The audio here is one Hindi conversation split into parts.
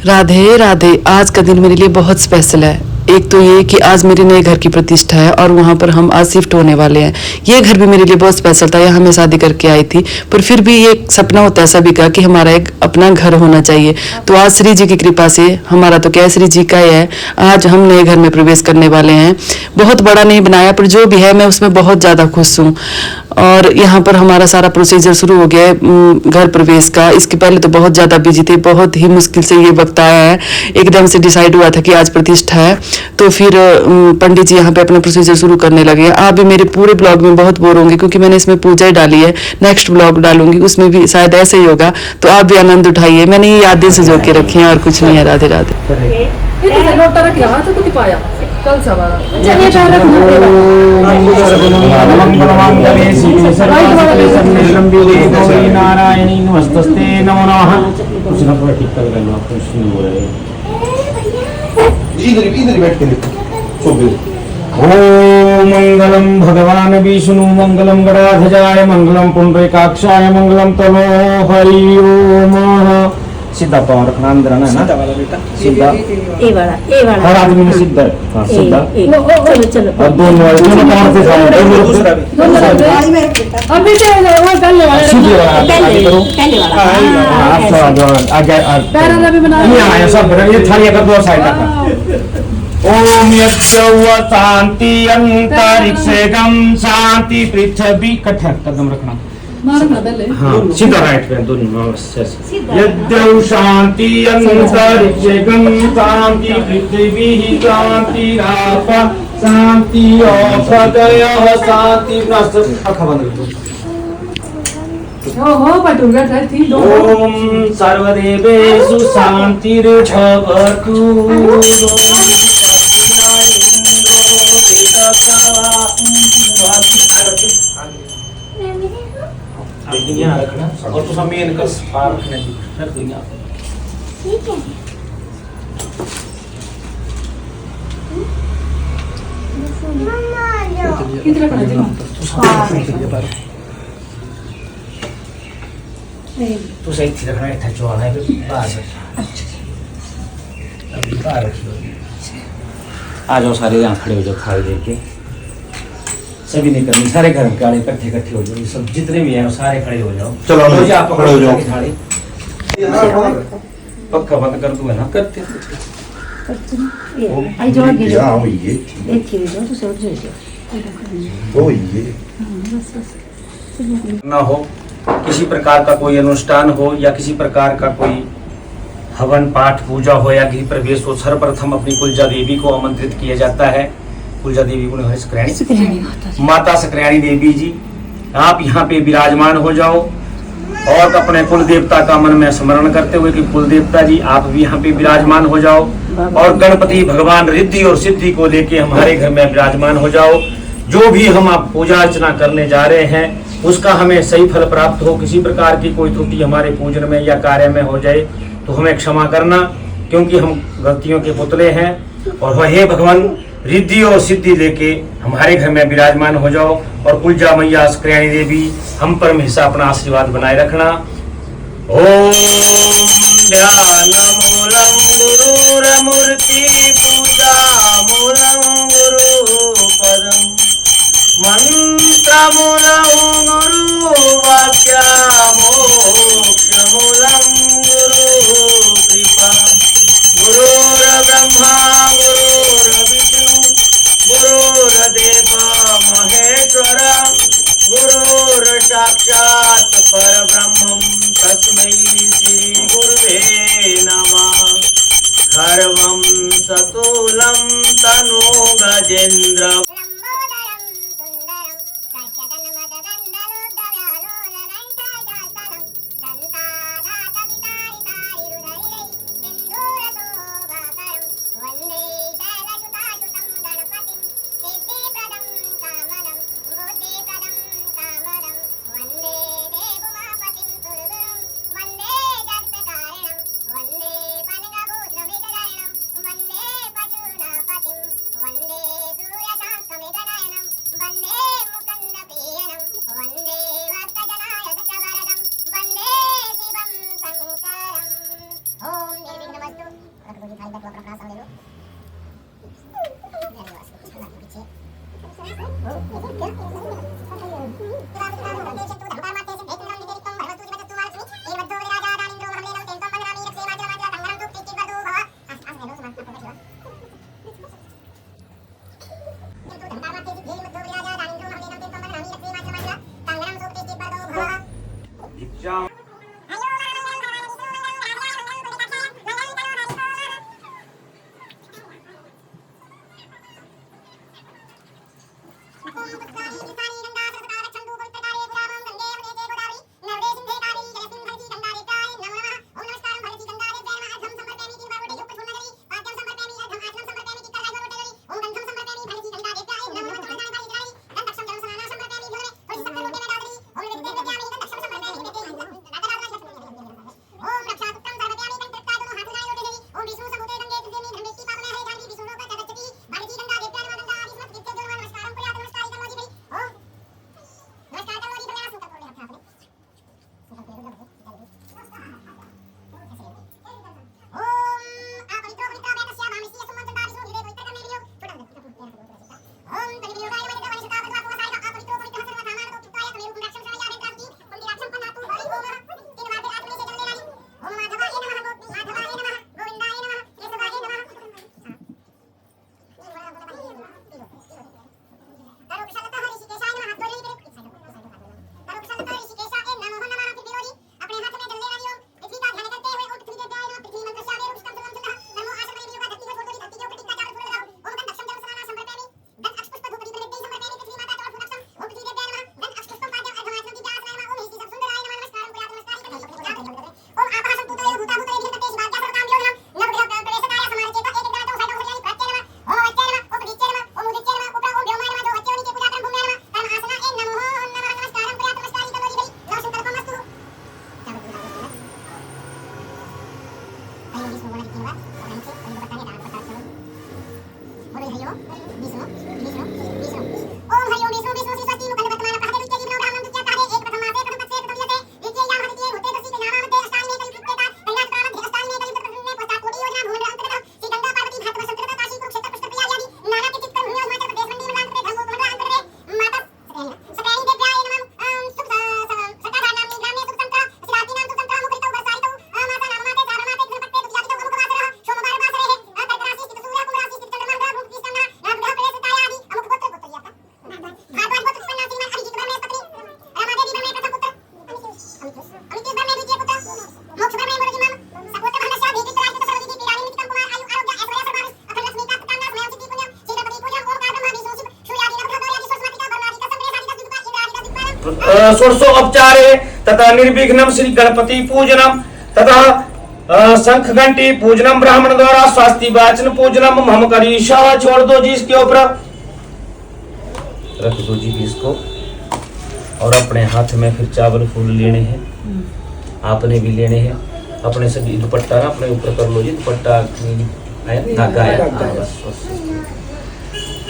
राधे राधे। आज का दिन मेरे लिए बहुत स्पेशल है। एक तो ये कि आज मेरे नए घर की प्रतिष्ठा है और वहाँ पर हम आज शिफ्ट होने वाले हैं। ये घर भी मेरे लिए बहुत स्पेशल था। यहाँ मैं शादी करके आई थी, पर फिर भी ये सपना होता है सभी का कि हमारा एक अपना घर होना चाहिए। तो आज श्री जी की कृपा से, हमारा तो क्या श्री जी का ही है, आज हम नए घर में प्रवेश करने वाले हैं। बहुत बड़ा नहीं बनाया, पर जो भी है मैं उसमें बहुत ज़्यादा खुश हूँ। और यहाँ पर हमारा सारा प्रोसीजर शुरू हो गया है घर प्रवेश का। इसके पहले तो बहुत ज़्यादा बिजी थे, बहुत ही मुश्किल से ये वक्त आया है। एकदम से डिसाइड हुआ था कि आज प्रतिष्ठा है, तो फिर पंडित जी यहाँ पे अपना प्रोसीजर शुरू करने लगे। आप भी मेरे पूरे ब्लॉग में बहुत बोर होंगे क्योंकि मैंने इसमें पूजा ही डाली है। नेक्स्ट ब्लॉग डालूंगी उसमें भी शायद ऐसे ही होगा, तो आप भी आनंद उठाइए। मैंने ये यादें सजो के रखी हैं और कुछ नहीं है। राधे राधे। कल सवार नारायणी नमस्ते नमो नमः। कुछ ना थोड़ा ठीक कर लेना, कुछ नहीं हो रहा है। इधर बैठ के देखो। ओम मंगलम भगवान विष्णु मंगलम गणाध्वजाय मंगलम पुंडरीकाक्षाय मंगलम तनो हरि ओम। सीधा पाँव रखना अंदर है ना, सीधा वाला बेटा, सीधा ए वाला हर आदमी में सीधा, हाँ सीधा। चलो और दोनों पाँव से सामने अभी वो गले वाला सीधे पहले वाला हाँ थोड़ा आगे पैर वाला भी बना नहीं आया सब। ये थाली का दो साइड का। ओम यज्ञ शांति अंतरिक्षगम शांति पृथ्वी। कट्ठा कदम रखना, मारना पहले। हाँ सीधा राइट पे दोनों। यज्ञ शांति अंतरिक्षगम शांति पृथ्वी शांति राप शांति औषधयः शांति नष्ट। आँख बंद करो। हो पटुगा थी दो। ओम सर्वदेवेषु शांतिर्भवतु। यहाँ रखना और तो सब मेन का पार रखने रख देंगे आप। ठीक है। किधर रखना जी? तो सही थी रखना है, था चौड़ा है बाहर। अभी बाहर रखिए। आ जाओ सारे यहाँ खड़े हो जाओ, खाली देके सभी नहीं करनी, सारे घर के इकट्ठे इकट्ठे हो जाओ। सब जितने भी हैं सारे खड़े हो जाओ। चलो आप खड़े हो जाओ। थाली पक्का बंद कर दूंगा ना, करते आई जो आगे या वो ये एक ही जो तो सब जो वो ये ना हो। किसी प्रकार का कोई अनुष्ठान हो या किसी प्रकार का कोई हवन पाठ पूजा हो या गृह प्रवेश हो, सर्वप्रथम अपनी कुलजा देवी को आमंत्रित किया जाता है। कुलजा देवी को माता सकरैणी देवी जी, आप यहाँ पे विराजमान हो जाओ और अपने कुल देवता का मन में स्मरण करते हुए कि कुल देवता जी आप भी यहाँ पे विराजमान हो जाओ और गणपति भगवान रिद्धि और सिद्धि को लेके हमारे घर में विराजमान हो जाओ। जो भी हम आप पूजा अर्चना करने जा रहे हैं उसका हमें सही फल प्राप्त हो। किसी प्रकार की कोई त्रुटि हमारे पूजन में या कार्य में हो जाए तो हमें क्षमा करना, क्योंकि हम गलतियों के पुतले हैं। और वह हे भगवान रिद्धि और सिद्धि लेके हमारे घर में विराजमान हो जाओ और कुलजा मैया सकरैणी देवी हम पर हमेशा अपना आशीर्वाद बनाए रखना। ओम ध्यान मूलम गुरुरमूर्ति पूजा मूलम गुरु पदम मंत्र मूलम गुरु वाक्य मोक्ष मूलम गुरु कृपा। गुरुर्ब्रह्मा गुरुर्विष्णु गुरुर्देव महेश्वर गुरुर्साक्षात् परब्रह्म तस्मै श्री गुरुवे नमः। गर्वं सतुलं तनु गजेन्द्र वंदे सूर्य षोडशोपचारे तथा निर्विघ्नं श्री गणपति पूजनम तथा शंख घंटी पूजनम ब्राह्मण द्वारा स्वास्ति वाचन पूजनम हम करीशा छोड़ दो जी इसके ऊपर रख दो जी इसको और अपने हाथ में फिर चावल फूल लेने हैं आपने भी लेने हैं अपने सभी दुपट्टा ना अपने ऊपर कर लो जी दुपट्टा धागा है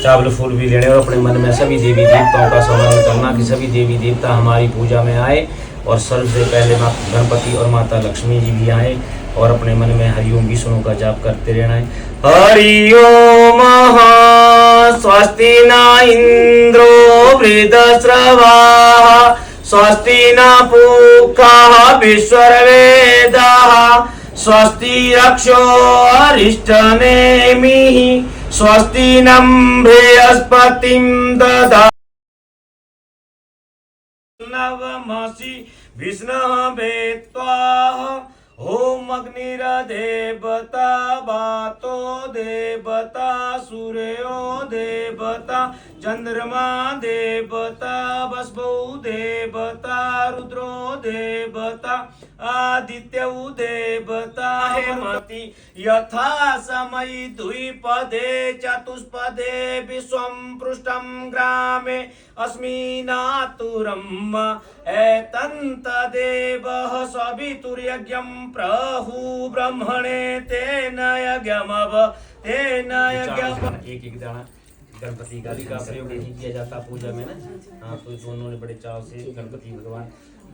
चावल फूल भी लेने और अपने मन में सभी देवी देवताओं का स्मरण करना कि सभी देवी देवता हमारी पूजा में आए और सबसे पहले माँ गणपति और माता लक्ष्मी जी भी आए और अपने मन में हरिओम विष्णु का जाप करते रहना है। हरिओम स्वस्ति न इंद्रो वृद्धश्रवाः स्वस्ति न पूषा विश्ववेदाः स्वस्ति रक्षो अरिष्टनेमिः स्वस्ति नं बृहस्पतिं ददातु नवमसि विष्णुः वेत्त्वाः ओम अग्निर्देवता वातो देवता सूर्यो देवता चंद्रमा देवता वसवो देवता रुद्रो देवता आदित्यो देवता हेमति यथा समय द्विपदे चतुष्पदे विश्वं पृष्ठं ग्रामे अस्मिन्नातुरम् एतन्त देवः सवितुर्यज्ञं प्रहु ब्रह्मणे तेन यज्ञमव तेन यज्ञम एक दाना गणपति का प्रयोग नहीं किया जाता पूजा में ना। हाँ तो दोनों ने बड़े चाव से गणपति भगवान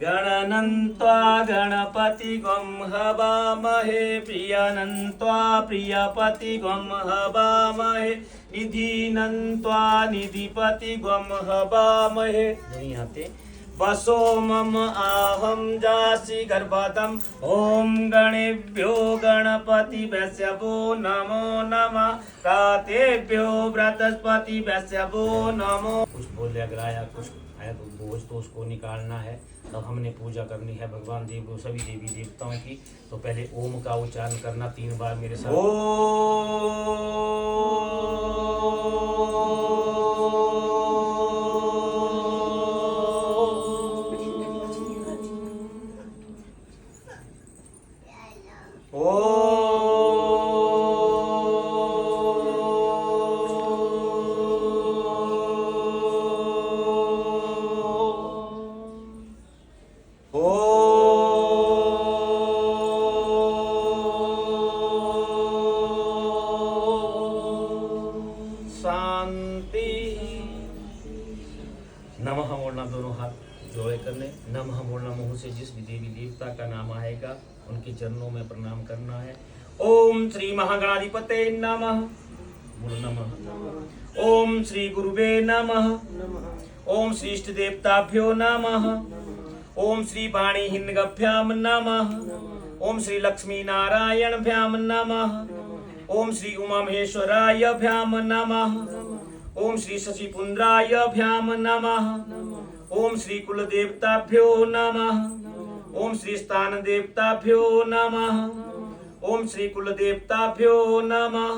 गणनन्त्वा गणपति गम हवामहे प्रियनन्त्वा प्रियपति गम हवामहे निधिनन्त्वा निधिपति गम हवामहे नहीं आते वसो मम आहम जासि गर्भतम ओम गणेभ्यो गणपति वैश्यवो नमो नमः रातेभ्यो बृहस्पति वैश्यवो नमो। कुछ बोल अगर आया कुछ आया तो बोझ तो उसको निकालना है। तब हमने पूजा करनी है भगवान देव सभी देवी देवताओं की। तो पहले ओम का उच्चारण करना 3 बार मेरे साथ। नमः बोलना दोनों हाथ जोड़े करने। नमः बोलना मुंह से जिस भी देवी देवता का नाम आएगा उनके चरणों में प्रणाम करना है। ओम श्री महागणाधिपते नमः बोलो नमः। ओम श्री गुरुवे नमः। ओम श्री इष्ट देवताभ्यो नमः। ओम श्री वाणी हिन्गभ्याम नमः। ओम श्री लक्ष्मी नारायणभ्याम नमः। ओम श्री उमा महेश्वरायभ्याम नमः। ओम श्री शशि पुंद्रायभ्याम नमः। ओम श्री कुल देवताभ्यो नमः। ओम श्री स्थान देवताभ्यो नमः। ओम श्री कुल देवताभ्यो नमः।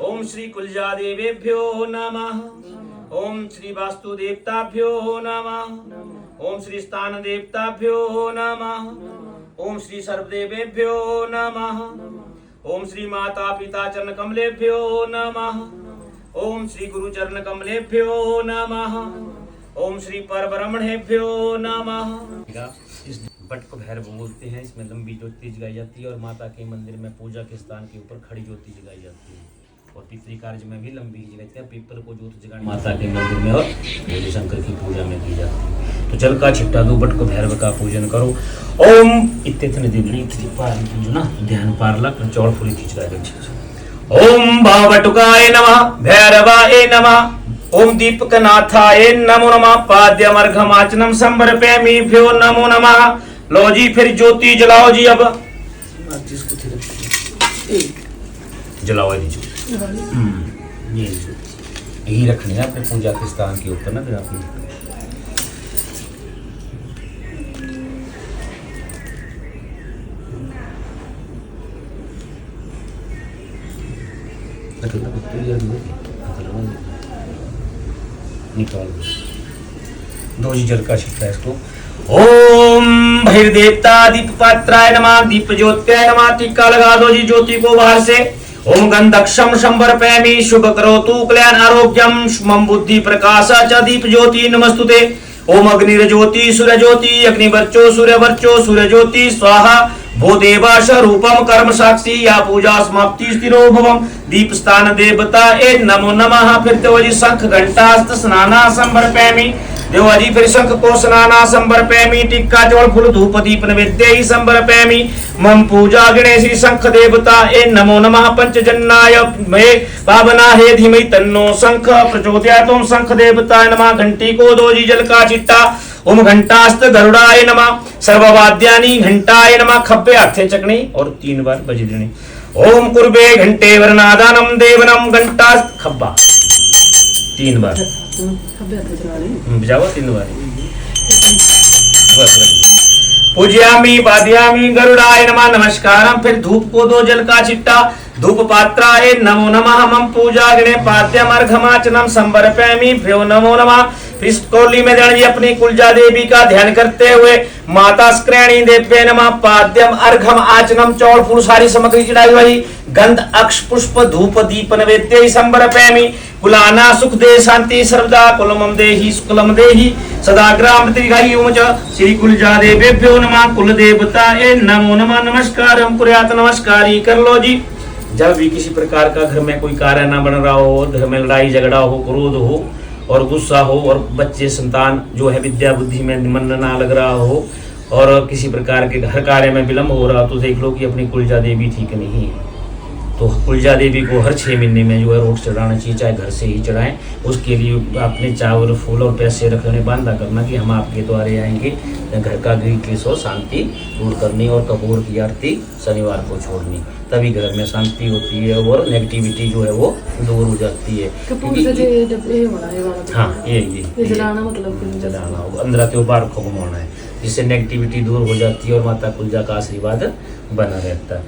ओम श्री कुलजा देवेभ्यो नमः। ओम श्री वास्तु देवताभ्यो नमः। ओम श्री स्थान देवताभ्यो नमः। ओम श्री सर्वदेवेभ्यो नमः। ओम श्री माता पिता चरण कमलेभ्यो नमः। ओम श्री गुरु चरण कमलेभ्यो नमः। ओम श्री परब्रह्मणेभ्यो नमः। इस बट को भैरव बोलते हैं। इसमें लंबी ज्योति जगाई जाती है और माता के मंदिर में पूजा के स्थान के ऊपर खड़ी ज्योति जगाई जाती है। और पितृ कार्य में भी लंबी जगाती है। पीपल को ज्योत जगाने माता के मंदिर में और भोले शंकर की पूजा में की जाती है। तो जल का छिट्टा दो, बट को भैरव का पूजन करो। ओम इतने दिवनी ना ध्यान पारला चौड़ फूली खींच रहा है। ओम भावटुकाय नमः, भैरवाय नमः, ओम दीपकनाथाय नमो नमः, पाद्यमर्घमाचनम संबरपयामि भ्यो नमो नमः। लो जी फिर ज्योति जलाओ जी। अब जलाओ जी ये यही रखनी है अपने पूजा के स्थान के ऊपर ना। फिर अपनी निकाल दो जी जल का छिट्टा इसको। ओम भैरदेवता दीप पात्राय नमः, दीप ज्योत्याय नमः। टीका लगा दो जी ज्योति को बाहर से। ओम गंधक्षम संबरपयामि, शुभ करोतु कल्याण आरोग्यम, मम बुद्धि प्रकाश च दीप ज्योति नमस्तुते। ओम अग्निर्ज्योति सूर्य ज्योति, अग्निवर्चो सूर्य वर्चो सूर्य ज्योति स्वाहा। भूदेव स्वरूपम कर्म साक्षी, या पूजा समाप्ति स्थिरो भवम। दीप स्थान देवता ए नमो नमः। फिर देवजी शंख घंटा स्नाना संबरपयामि, देवाजी फिर शंख को स्नाना संबरपयामि। टिक्का चौड़ फूल धूप दीप नैवेद्य संबरपयामि। मम पूजा गणेशी शंख देवता ए नमो नमः। पंचजन्नाय मे पावना हे धीमहि तन्नो शंख प्रचोदयात्। ओम शंख देवताय नमः। घंटी को दो जी जल का छिट्टा। ओम घंटास्त गरुड़ाय नमः, सर्ववाद्यानि घंटाय नमः। खब्बे हाथे चकनी और 3 बार बजनी। ओम कुर्बे घंटे वरनादानम देवनम, घंटास्त खब्बा 3 बार बजाओ 3 बार। पूज्यामि वाद्यामि गरुड़ाय नमः, नमस्कारम। फिर धूप को दो जल का छिट्टा। धूप पात्राय नमो नमः। मम पूजा गणे पाद्यम अर्घमाचनम संबरपयामि भ्यो नमो नमः। इस कोली में जी अपनी कुलजा देवी का ध्यान करते हुए माता स्क्रैणी देव्ये नमः। पाद्यम अर्घम आचनम, चौड़ फूल सारी सामग्री चढ़ाई हुई। गंध अक्ष पुष्प धूप दीप नैवेद्य संबरपयामि। कुलाना सुख दे शांति सर्वदा, कुलमम देहि सुकुलम देहि सदा ग्राम दीर्घायु च। श्री कुलजा देवेभ्यो नमः। कुल देवता ए नमो नमः। नमस्कारम कुर्यात, नमस्कारी कर लो जी। जब भी किसी प्रकार का घर में कोई कार्य ना बन रहा हो, घर में लड़ाई झगड़ा हो, क्रोध हो और गुस्सा हो, और बच्चे संतान जो है विद्या बुद्धि में मन ना लग रहा हो, और किसी प्रकार के घर कार्य में विलंब हो रहा, तो देख लो कि अपनी कुलजा देवी ठीक नहीं है। तो कुलजा देवी को हर 6 महीने में जो है रोट चढ़ाना चाहिए, चाहे घर से ही चढ़ाएं। उसके लिए आपने चावल फूल और पैसे रखने बांधा करना कि हम आपके द्वारे आएंगे। घर का गृह क्लेश हो शांति दूर करनी, और कपूर की आरती शनिवार को छोड़नी, तभी घर में शांति होती है और नेगेटिविटी जो है वो दूर हो जाती है। हाँ ये जलाना मतलब जलाना होगा, अंदर के ऊपर को घुमाना है, जिससे नेगेटिविटी दूर हो जाती है और माता कुलजा का आशीर्वाद बना रहता है।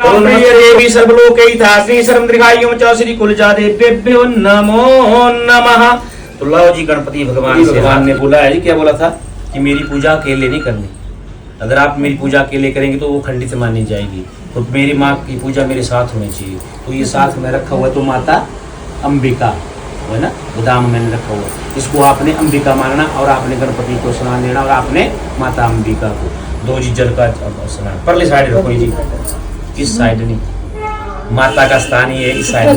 देवी सर्वलोकैकधात्री सर्वदीर्घायुं च श्री कुलजा देव्येभ्यो नमो नमः। तो लाओ जी गणपति भगवान से राम ने बोला है, क्या बोला था कि मेरी पूजा अकेले नहीं करनी। अगर आप मेरी पूजा अकेले करेंगे तो वो खंडित मानी जाएगी। तो मेरी माँ की पूजा मेरे साथ होनी चाहिए। तो ये साथ में रखा हुआ तो माता अंबिका है ना, गोदाम में रखा हुआ, इसको आपने अंबिका मानना और आपने गणपति को स्नान देना और आपने माता अंबिका को 2 जी जल का स्नान। परले साइड रखो जी, इस साइड नहीं, माता का स्थान ही है इस साइड।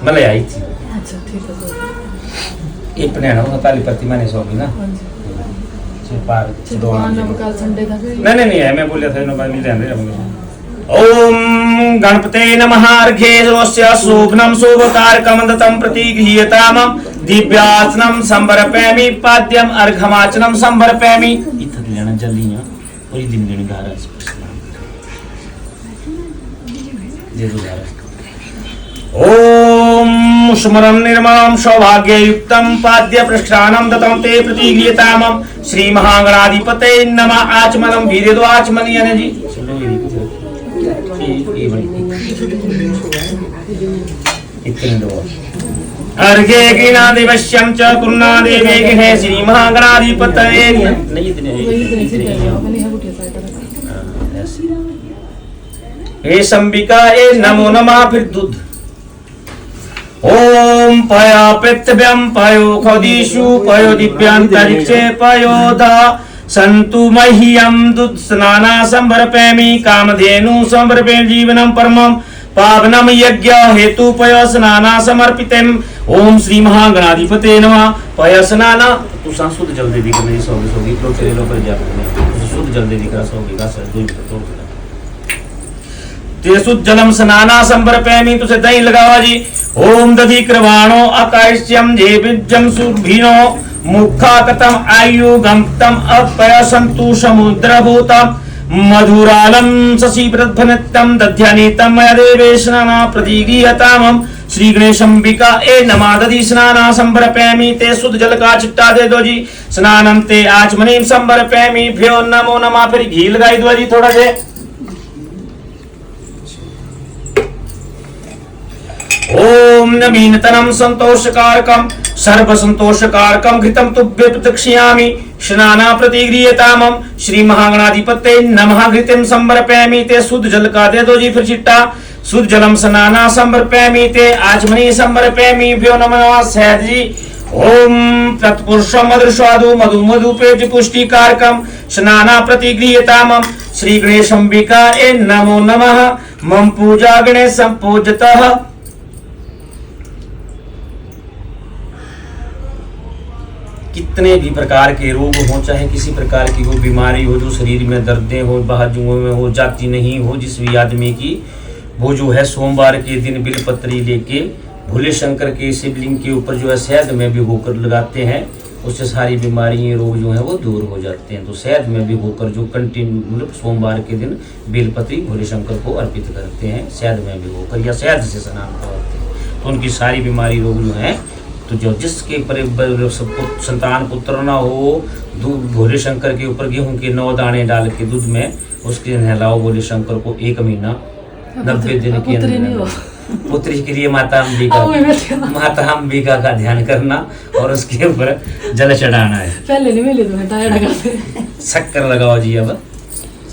मतलब आई थी अच्छा ठीक है। एक ना ताली प्रतिमा नहीं सोगी ना पार नहीं है, मैं बोला था ओम गणपते नमः। अर्घ्ये शोभनम शोभकारकम दत्तं प्रतिगृह्यताम। दिव्यासनम संबरपयामि, पाद्यम अर्घमाचनम संबरपयामि। इथं लेना जल्दी ना पूरी दिन दिन घर दे दो घर। ओम स्मरं निर्मलं सौभाग्ययुक्तं पाद्य प्रष्ठानं दत्तं ते प्रतिगृह्यताम। श्री महागणाधिपते नमः। आचमनं भी दे दो, आचमन यानी जी इतने दो। अर्घ्ये गीनादिवश्यं च कुर्णादेवे गृहे श्री महागणाधिपतये नहीं इतने हे संबिका ए नमो नमः। फिर दूध ओम पया पृथ्व्यम पयो खदीषु पयो दिव्यांतरिक्षे पयो धा संतु मह्यम दुध स्नाना संभरपैमि कामधेनु संभरपे जीवनम परमम पावनम यज्ञ हेतु पय स्नाना समर्पितम। ओम श्री महागणाधिपते नमः। पय स्नाना तू संस्कृत जल दे दी करने सोगी लो तेरे लो पर जा शुद्ध जल दे दी कर सोगी का सर दूध तो ते शुद्ध जलम स्नाना संभरपैमि तुसे दही लगावा जी। ओम दधि कृवाणो आकाश्यम जेबिजम सुरभिनो मुखाकतम आयुगम तम अपय संतु समुद्रभूतम मधुरालम शशि प्रध्वनित्यम दध्यनीतम मय देवेशनाना प्रतिगीयतामम। श्री गणेशंबिका ए नमः। दधि स्नाना संभरपैमि ते शुद्ध जल का चिट्टा दे दो जी। स्नानम ते आचमनीम संभरपैमि भ्यो नमो नमः। फिर घी लगाई दो जी थोड़ा से। ओम नवीनतनम संतोषकारकम सर्व संतोषकारकम घृतम तुभ्य प्रदक्षिणामि स्नाना प्रतिगृह्यतामम। श्री महागणाधिपते नमः। घृतिम संभरपैमि ते शुद्ध जल का दे दो जी फिर चिट्टा। शुद्ध जलम स्नाना संभरपैमि ते आचमनी संभरपैमि भ्यो नमः सहद जी। ओम तत्पुरुषम मधुस्वादु मधु मधुपेट पुष्टिकारकम स्नाना प्रतिगृह्यतामम। श्री गणेशंबिका ए नमो नमः। मम पूजा गणेशं पूजतः। कितने भी प्रकार के रोग हो, चाहे किसी प्रकार की हो बीमारी हो, जो शरीर में दर्दें हो, बाजुओं में हो, जाती नहीं हो, जिस भी आदमी की, वो जो है सोमवार के दिन बिलपत्री लेके भोले शंकर के शिवलिंग के ऊपर जो है शहद में भिगोकर लगाते हैं, उससे सारी बीमारी रोग जो है वो दूर हो जाते हैं। तो शहद में भिगोकर जो कंटिन्यू मतलब सोमवार के दिन बेलपत्री भोले शंकर को अर्पित करते हैं, शहद में भिगोकर या शहद से स्नान करवाते हैं, तो उनकी सारी बीमारी रोग जो है, तो जो जिसके संतान पुत्र ना हो, दूध भोले शंकर के ऊपर गेहूं के 9 दाने डाल के दूध में उसके नहलाओ भोले शंकर को 1 महीना 90 दिन के अंदर। पुत्री के लिए माता अंबिका का ध्यान करना और उसके ऊपर जल चढ़ाना है। पहले नहीं मिले तो टायर्ड करते। शक्कर लगाओ जी। अब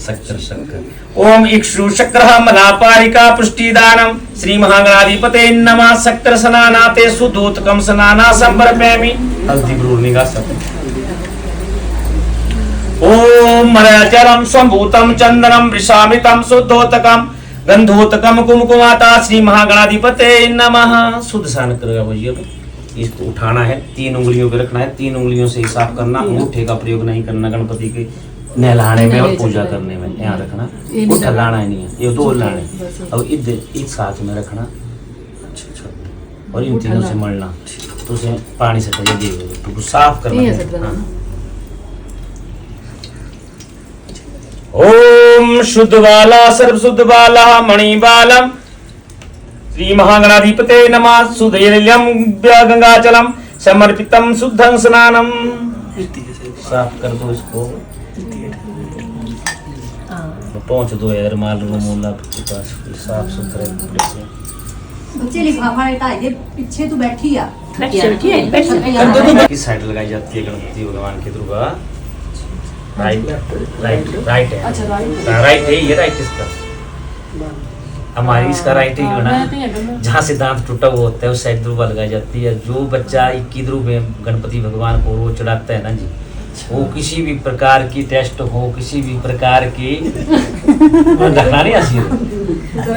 शक्कर ओम इक्षु शक्र मलापारिका पुष्टिदानम। श्री महागणाधिपते नमः। शक्कर स्नाना ते शुद्धोतकम स्नाना संभरपैमि। हल्दी ब्रूरनी का सब। ओम मलयचरम संभूतम चंदनम विषामितम शुद्धोतकम गंधोतकम कुमकुमाता। श्री महागणाधिपते नमः। शुद्ध स्नान करेगा भैया। इसको उठाना है, 3 उंगलियों पे रखना है, 3 उंगलियों से ही साफ करना, अंगूठे का प्रयोग नहीं करना गणपति के नहलाने में और पूजा करने में। यहाँ रखना, उठा लाना नहीं है, ये 2 लाने और इधर एक साथ में रखना और इन तीनों से मलना, तो उसे पानी से पहले दे तो साफ करना है। ओम शुद्ध बाला सर्व शुद्ध बाला मणि बालम। श्री महागणाधिपते नमः। सुधैर्यम गंगाचलम समर्पितम शुद्धं स्नानम। साफ कर दो इसको, पहुंच दो यार माल मोला के पास साफ सुथरे से। बच्चे लिफाफा हटा दे, पीछे तू बैठी आ। किस साइड लगाई जाती है गणपति भगवान की दुर्गा? राइट है। अच्छा राइट है, ये राइट इसका हमारी इसका राइट ही होना। जहाँ से दांत टूटा हुआ होता है उस साइड दुर्वा लगाई जाती है। जो बच्चा 21 ध्रुव में गणपति भगवान को रोज चढ़ाता है ना जी, वो किसी भी प्रकार की टेस्ट हो, किसी भी प्रकार की रखना नहीं आसी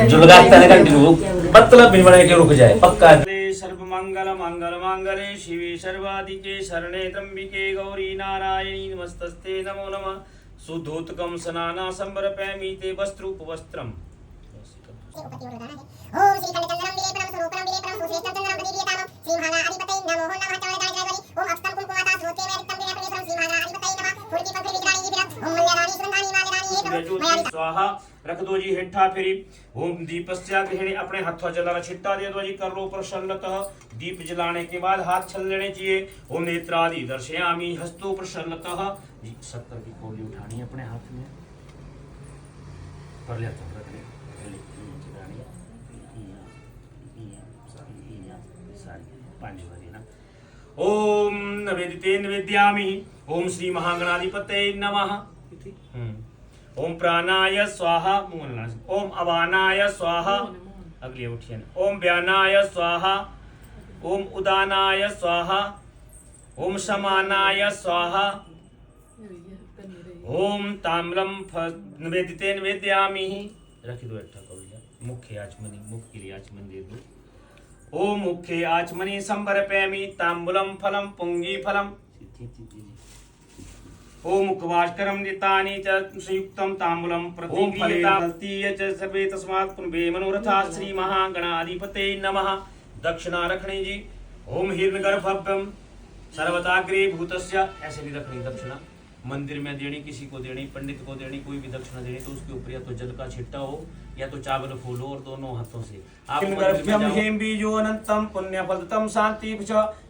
जो लगाता है कंटिन्यू मतलब बिन बने के रुक जाए पक्का। सर्व मंगल मंगल मांगले शिवे सर्वाधिके शरणे त्र्यंबिके गौरी नारायणी नमस्तस्ते नमो नमः। शुद्धोतकम स्नाना संभरपैमि ते वस्त्रोपवस्त्रम। ओम श्री खंडचंद्रम विलेपनम स्वरूपनम विलेपनम सुश्रेष्ठचंद्रम प्रतिदीयतामम। श्री महागणाधिपतये नमो नमः। चवरदायवरी ओम अक्षतम कुमकुमाता श्रोते में रिक्तम विलेपनेश्वरम। श्री महागणाधिपतये नमः। फुर्की पंखे विजराणी विरत ओम मल्याराणी सुगंधानी मालेराणी हे स्वाहा। रख दो जी हेठा फेरी। ओम दीपस्या गृहिणी अपने हाथों जलाना छिट्टा दे दो जी। कर लो प्रसन्नतः। दीप जलाने के बाद हाथ छल लेने चाहिए। ओम नेत्रादि दर्शयामि हस्तो प्रसन्नतः। जी 70 की कौली उठानी है अपने हाथ में पर ले तो रख ले ओम नवेदिते नवेद्यामि। ओम श्री महागणाधिपतये नमः। ओम प्राणाय स्वाहा। ओम अवानाय स्वाहा। अगली उठिए। ओम व्यानाय स्वाहा। ओम उदानाय स्वाहा। ओम समानाय स्वाहा। ओम ताम्रम निवेदिते निवेदयामि। रखी दो एक मुख्य आचमनी, मुख के लिए आचमन दे दो। ओम मुख्य आचमनी संबरपयामि ताम्बूलम फलम पुंगी फलम। ओम मुखवाष्करम नितानि च संयुक्तम ताम्बूलम प्रतिगृह्यतातीय च सर्वे तस्मात् पुनवे मनोरथा श्री महागणाधिपते नमः। दक्षिणा रखनी जी। ओम हिरण्यगर्भव्यम सर्वताग्रे भूतस्य। ऐसे भी रखनी दक्षिणा, मंदिर में देनी, किसी को देनी, पंडित को देनी, कोई भी दक्षिणा देनी तो उसके ऊपर या तो जल का छिट्टा हो या तो चावल फूल हो और दोनों हाथों से आप हेम बीजो अनंतम पुण्य फलतम शांति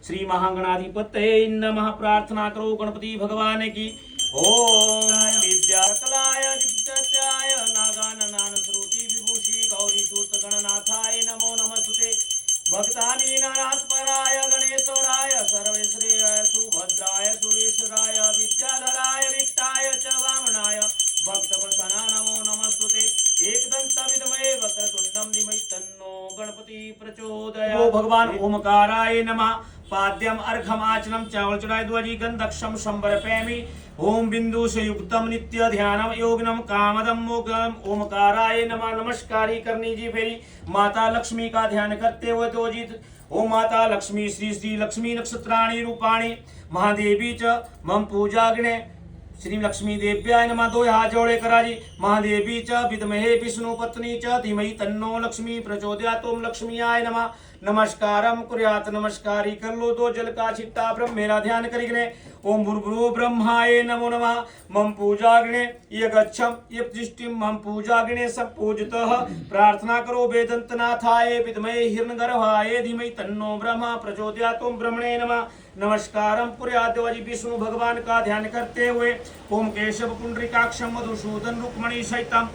श्री महागणाधिपते नमः। प्रार्थना करो गणपति भगवान की। ओम विद्या सकलाय दिग्गजाय नागाननान श्रुति विभूषि गौरी सूत गणनाथाय नमो नमस्ते। भक्तानि नारायणपराय गणेश्वराय सर्वेश्वराय सुभद्राय सुरेश्वराय विद्याधराय विक्ताय च वामनाय भक्तप्रसन्ना नमो नमस्ते। एकदंत विद्महे वक्रतुंडम धीमहि तन्नो गणपति प्रचोदयात्। ओ भगवान ओमकाराय नमः। पाद्यम अर्घम आचनम चावल चढ़ाए ध्वजी गंधक्षम संबरपयामि। ओम बिंदु से युक्तम नित्य ध्यानम योगिनम कामदम मोगम। ओमकाराय नमः। नमस्कारी करनी जी फेरी माता लक्ष्मी का ध्यान करते हुए तो जी। ओम माता लक्ष्मी श्री श्री लक्ष्मी नक्षत्राणि रूपाणि महादेवी च मम पूजाग्ने श्री लक्ष्मी देव्याय नमः। दो हाथ जोड़े करा जी। महादेवी च विद्महे विष्णु पत्नी च धीमहि तन्नो लक्ष्मी प्रचोदयात्। ओम लक्ष्मीयाय नमः। नमस्कारम कुर्यात्। नमस्कारी कर लो। दो जल का छिट्टा ब्रह्म मेरा ध्यान करिग्ने। ओम भूर्भुवो ब्रह्माय नमो नमः। मम पूजाग्ने ये गच्छम ये प्रतिष्ठिम मम पूजाग्ने सब पूजतः। प्रार्थना करो वेदंतनाथाय विद्महे हिरण्यगर्भाय धीमहि तन्नो ब्रह्मा प्रचोदयात्। ओम ब्रह्मणे नमः। नमस्कारम कुर्यात्। विष्णु भगवान का ध्यान करते हुए ओम केशव पुंडरीकाक्षम मधुसूदन रुक्मणी सहितम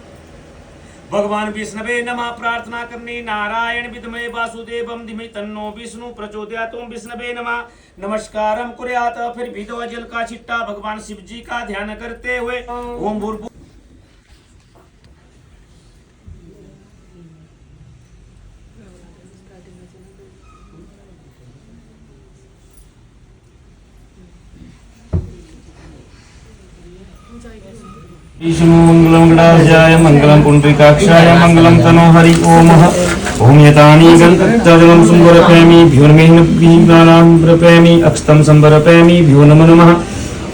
भगवान विष्णवे नमः। प्रार्थना करनी नारायण विद्महे वासुदेवम धीमहि तन्नो विष्णु प्रचोदयात्। ओम विष्णवे नमः। नमस्कारम कुर्यात्। फिर भी दो जल का छिट्टा भगवान शिव जी का ध्यान करते हुए ओम भूर्भुवः विष्णु मंगलम गणाध्याय मंगलम पुंडरीकाक्षाय मंगलम तनोहरि ओम ओम यतानि गंधर्वं संबरपयामि भ्योर्मेन भीमानां प्रपयामि अक्षतं संबरपयामि भ्यो नमो नमः।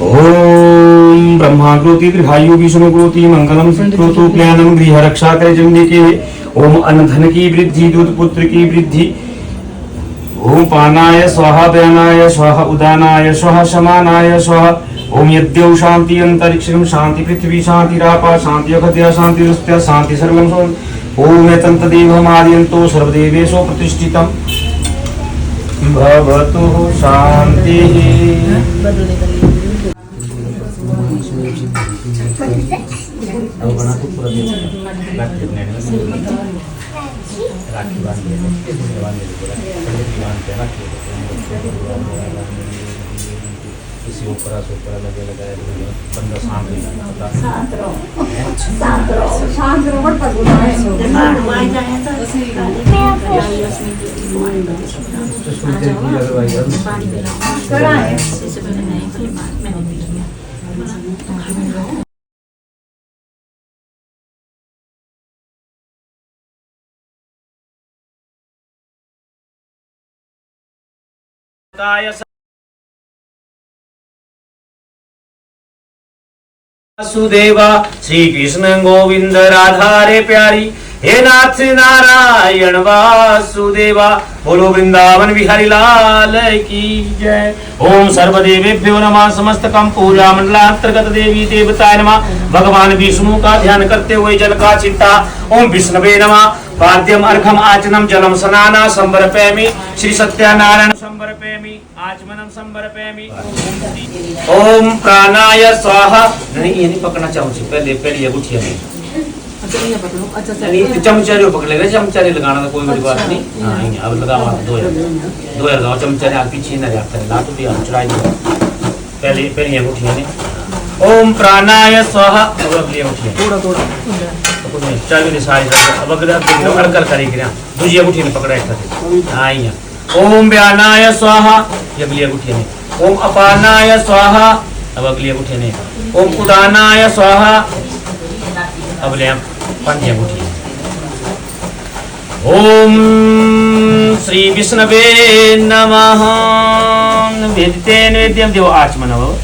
ओम ब्रह्मा करोति दीर्घायु विष्णु करोति मंगलम करोतु कल्याणं गृह रक्षा करे जगदीके। ओम अन्न धन की वृद्धि दूध पुत्र की वृद्धि। ओम पानाय स्वाहा व्यानाय स्वाहा उदानाय स्वाहा समानाय स्वाहा। ओम यद्यौ शांति अंतरिक्षम शांति पृथ्वी शांति रापा शांति अखद्या शांति रुस्त्या शांति सर्वं सो। ओम एतंत देवमादियन्तो सर्वदेवेषु प्रतिष्ठितं भवतु शांतिः। किसी ऊपर लगे लगाए 15 शांत वासुदेवा श्री कृष्ण गोविंद राधा रे प्यारी हे नाथ नारायण वासुदेवा। बोलो वृंदावन बिहारी लाल की जय। ओम सर्वदेवेभ्यो नमः। समस्त कम पूजा मंडलांतर्गत देवी देवताय नमः। भगवान विष्णु का ध्यान करते हुए जल का चिंता ओम विष्णवे नमः। पाद्यम अर्घम आचनम जलम स्नाना संबरपयामि श्री सत्यनारायण संबरपयामि आचमनम संबरपयामि। ओम प्राणाय स्वाहा। नहीं ये नहीं पकड़ना चाहूँ पहले ये गुठिया में चमचा पकड़ लेगा। चमचा लगाना तो कोई बड़ी बात नहीं। हाँ अब लगा 2 लगाओ चमचा पीछे न ला तो भी चढ़ाई पहले ये गुठिया ने। ओम प्राणाय स्वाहा। चाबी सारी अब अड़कर करेगी ना दूसरी गुठी ने पकड़ा हाँ। ओम व्यानाय स्वाहा। ये गुठिया ने। ओम अपानाय स्वाहा। अब अगली अंगूठी ने ओम उदानाय स्वाहा। अब ले पांचवी अंगूठी। ओम श्री विष्णवे नमः। निवेद्यते निवेद्यम देव आचमनव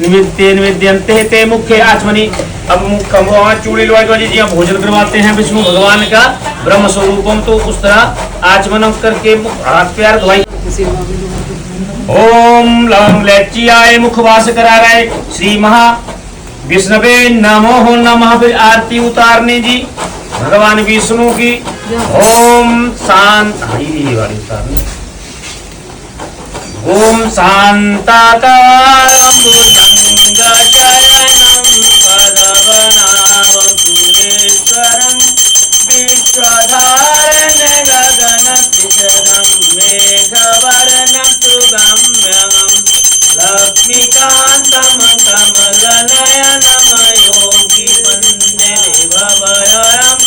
निवेद्यते निवेद्यम ते ते मुख्य आचमनी। अब मुख्य चूड़ी लुआई जी भोजन करवाते हैं विष्णु भगवान का ब्रह्म स्वरूपम, तो उस तरह आचमन करके हाथ पैर धोई। ओम लम लेचियाय मुखवास करा रहे श्री महा विष्णवे नमो नमः। फिर आरती उतारने जी भगवान विष्णु की। ओम शांत वाली उतारने। ओम शांताकारं भुजंगशयनं पद्मनाभं सुरेश्वरं विश्वधारणं गगनसृजनं मेघवर्णं सुगम्यं लक्ष्मीकान्तं कमलनयनं योगिवन्द्ये देववरं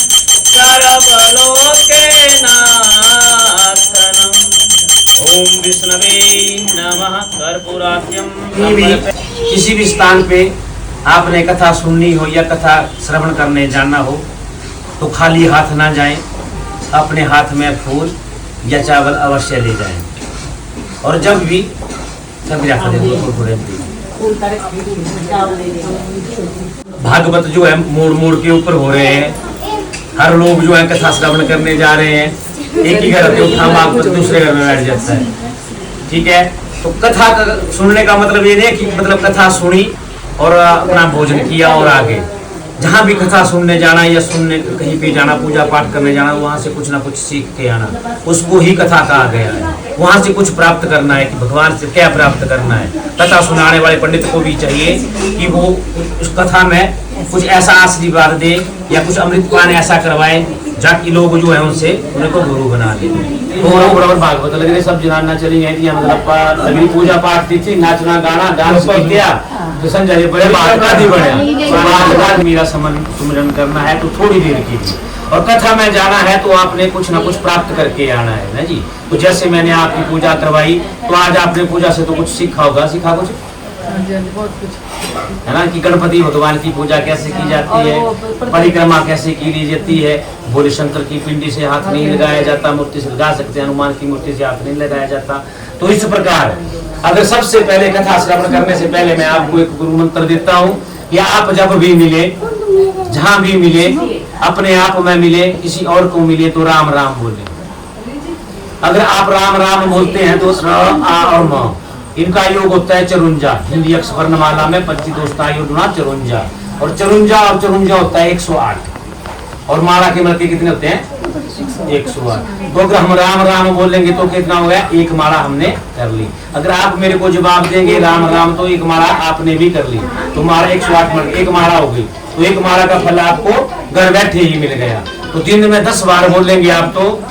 सर्वलोकेनाथनं। ओम विष्णवे नमः। कर्पूरात्यम। किसी भी स्थान पे आपने कथा सुननी हो या कथा श्रवण करने जाना हो तो खाली हाथ ना जाएं, अपने हाथ में फूल या चावल अवश्य ले जाएं। और जब भी भागवत जो है मोड़ मोड़ के ऊपर हो रहे हैं, हर लोग जो है कथा श्रवण करने जा रहे हैं, एक ही घर पे उठा भागवत दूसरे घर में बैठ जाता है, ठीक है। तो कथा सुनने का मतलब ये नहीं कि मतलब कथा सुनी और अपना भोजन किया और आगे। जहाँ भी कथा सुनने जाना या सुनने कहीं पे जाना, पूजा पाठ करने जाना, वहाँ से कुछ ना कुछ सीख के आना, उसको ही कथा कहा गया है। वहाँ से कुछ प्राप्त करना है कि भगवान से क्या प्राप्त करना है। कथा सुनाने वाले पंडित को भी चाहिए कि वो उस कथा में कुछ ऐसा आशीर्वाद दे या कुछ अमृतपान ऐसा करवाए जाकि लोग जो है उनसे उन्हें को गुरु बना ले। बराबर भागवत लग रहे सब जनाना चली गई थी, मतलब सभी पूजा पाठ थी, नाचना गाना डांस किया, संजय बड़े मेरा सुमिरन करना है तो थोड़ी देर कीजिए, और कथा में जाना है तो आपने कुछ ना कुछ प्राप्त करके आना है ना जी। तो जैसे मैंने आपकी पूजा करवाई तो आज आपने पूजा से तो कुछ सीखा होगा, सीखा कुछ है ना, कि गणपति भगवान की पूजा कैसे की जाती है, परिक्रमा कैसे की जाती है, भोले शंकर की पिंडी से हाथ नहीं लगाया जाता, मूर्ति से लगा सकते हैं, हनुमान की मूर्ति से हाथ नहीं लगाया जाता। तो इस प्रकार अगर सबसे पहले कथा श्रवण करने से पहले मैं आपको एक गुरु मंत्र देता हूँ कि आप जब भी मिले, जहाँ भी मिले, अपने आप में मिले, किसी और को मिले तो राम राम बोले। अगर आप राम राम बोलते हैं तो र आ और म इनका योग होता है 54, हिंदी अक्षर वर्णमाला में 25 दोस्ता योग 54, और 54 होता है 108, और माला के मल के कितने होते हैं 108। तो अगर हम राम राम बोलेंगे तो कितना हो गया, एक माला हमने कर ली। अगर आप मेरे को जवाब देंगे राम राम तो एक माला आपने भी कर ली, तो माला 108 मिनट एक माला हो गई। तो एक माला का फल आपको घर बैठे ही मिल गया। तो दिन में 10 बार बोलेंगे आप तो